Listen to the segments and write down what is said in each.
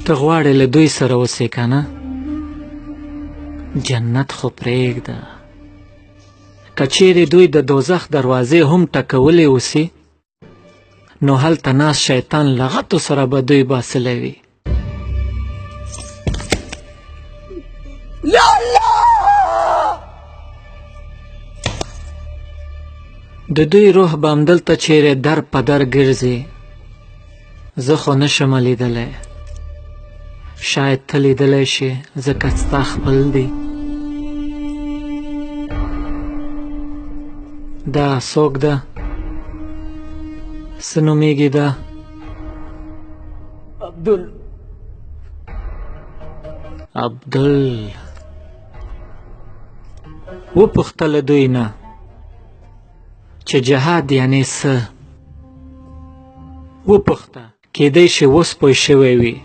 ته غواړې له دوی سره اوسې که نه؟ جنت خو پرېږده، که چیرې دوی د دوزخ دروازې هم ټکولې اوسي نو هلته ناست شیطان لغتو سره به دوی باسلی وي. د دوی روح به همدلته چیرې در په در ګرځي. زه خو نشم لیدلی، شاید ته لیدلی شي ځکه ستا خپل دی. دا څوک ده؟ څه نومیږي ده؟ عبدل. وپوښته له دوی نه چې جهاد یعنې څه؟ وپوښته، کیدای شي اوس پوه شوی وي.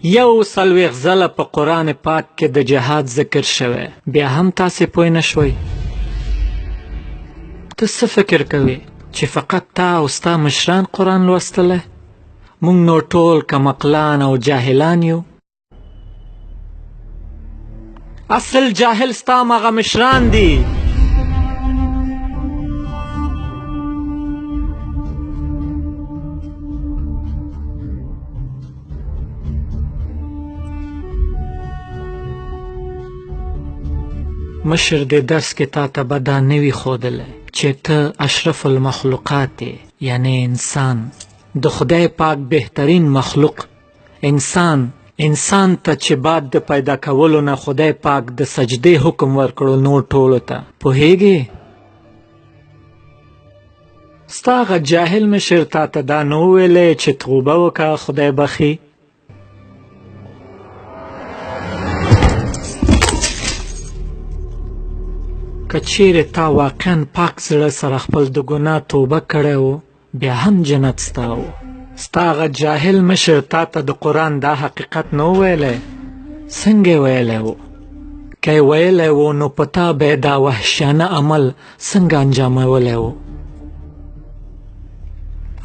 41 ځله په قرآن پاک کې د جهاد ذکر شوی، بیا هم تاسې پوه نه شوئ. ته څه فکر کوې چې فقط تا او ستا مشران قرآن لوستلی؟ موږ نو ټول کمقلان او جاهلان یو. اصل جاهل ستا مغه مشران دي. مشر دې درس کې تا ته به دا نه وي ښودلی چې ته اشرف المخلوقات یې، یعنی انسان، د خدای پاک بهترین مخلوق. انسان ته چې بعد د پیدا کولو نه خدای پاک د سجدې حکم ورکړو نور ټولو ته. پوهیږې؟ ستا هغه جاهل مشر تا ته دا نه وویلی چې توبه وکړه خدای بخي؟ که چیرې تا واقعا پاک زړه سره خپل د ګناه توبه کړی و بیا هم جنت ستا و. ستا هغه جاهل مشر تا ته د قرآن دا حقیقت نه ویلی؟ څنګه یې ویلی و؟ که یې ویلی و نو په تا به یې دا وحشیانه عمل څنګه انجامولی و؟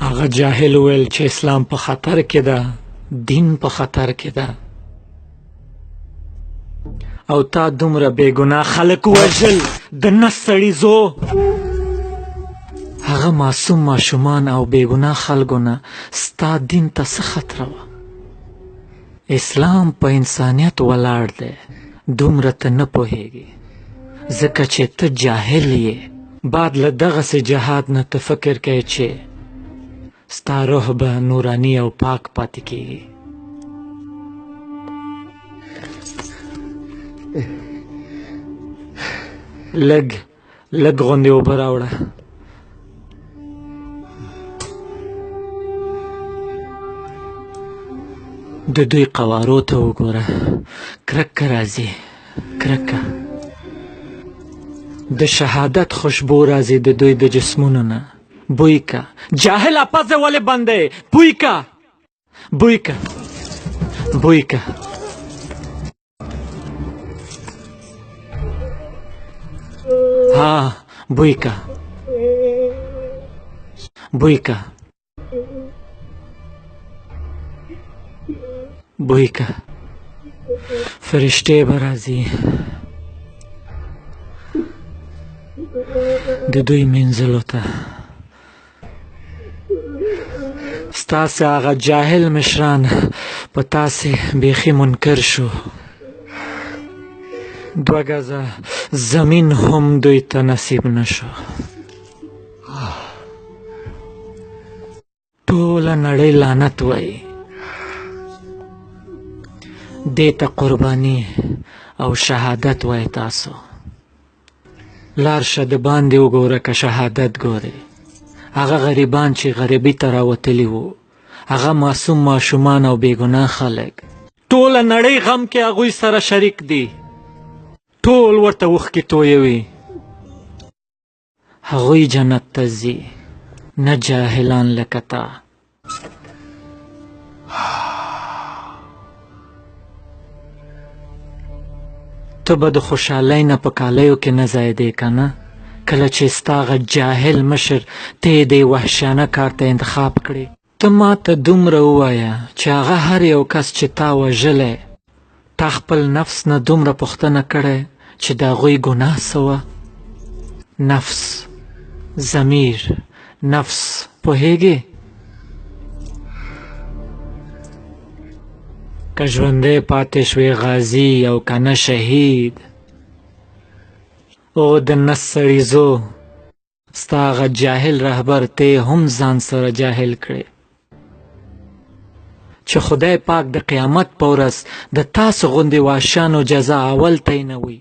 هغه جاهل ویل چې اسلام په خطر کې ده، دین په خطر کې ده، او تا دومره بېګناه خلک وژل د نه سړي زو. هغه معصوم ماشومان او بېګناه خلکو نه ستا دین ته څه خطره وه؟ اسلام په انسانیت ولاړ دی، دومره ته نه پوهیږي ځکه چې ته جاهل یې. بعد له دغسې جهاد نه ته فکر کوې چې ستا روح به نوراني او پاک پاتې کېږي. لږ غوندې اوبه راوړه. د دوی قوارو ته وګوره، کرکه راځي، کرکه. د شهادت خوشبو راځي د دوی د جسمونو نه. بوی که جاهله پزه ولې بندی؟ بوی که، بوی که، بوی که. ها، بوی که، بوی که، بوی که. فرشتې به راځي د دوی مینځلو ته. ستاسې هغه جاهل مشران په تاسې بیخي منکر شو. 2 ګزه زمین هم دوی ته نصیب نشو. ټوله نړۍ لعنت وایي. دې ته قرباني او شهادت وایي. تاسو لار شه د باندې وګوره که شهادت ګورې. هغه غریبان چې غریبۍ ته راوتلي وو، هغه معصوم ماشومان او بېګناه خلک، ټوله نړۍ غم کې هغوی سره شریک دي. ټول ورته اوښکې تویوي. هغوی جنت ته ځي، نه جاهلان لکه تا. ته به د خوشحالۍ نه په کالیو کې نه ځایېدې که نه؟ کله چې ستا هغه جاهل مشر ته یې دې وحشیانه کار ته انتخاب کړې، ته ته ماته دومره ووایه چې هغه هر یو کس چې تا وژلی تا خپل نفس نه دومره پوښتنه کړی چې د هغوی ګناه څه وه؟ نفس، ضمیر، نفس، پوهیږې؟ که ژوندی پاتې شوې غازي او که نه شهید، او د نس سړیزو ستا هغه جاهل رهبر ته هم ځان سره جاهل کړې چې خدای پاک د قیامت په ورځ د تاسو غوندې وحشیانو جزا اول تعینوي.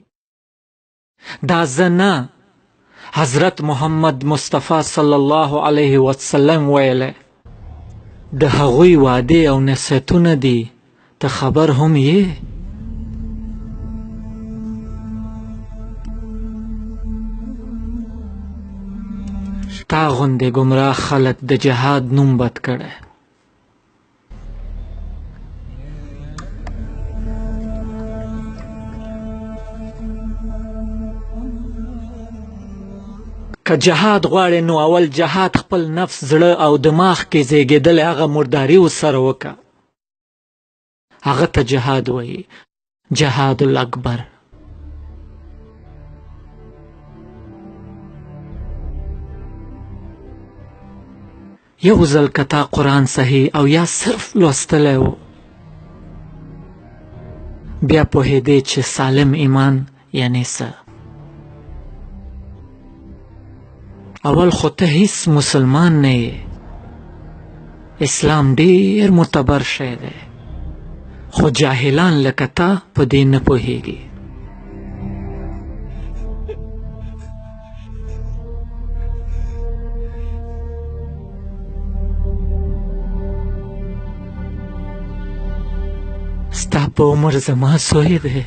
دا زه نه، حضرت محمد مصطفی صلی الله علیه وسلم ویلی. د هغوی وعدې او نصیحتونه دي، ته خبر هم یې؟ تا غوندې ګمراه خلک د جهاد نوم بد کړی. که جهاد غواړې نو اول جهاد خپل نفس، زړه او دماغ کې زیږېدلی هغه مرداري ورسره وکړه. هغه ته جهاد وایي، جهاد الاکبر. یو ځل که تا قرآن صحیح او یا صرف لوستلی و، بیا پوهېدې چې سالم ایمان یعنې څه. اول خو ته هیڅ مسلمان نه یې. اسلام ډېر معتبر شی دی، خو جاهلان لکه تا په دې نه پوهېږي. ستا په عمر زما زوی دی.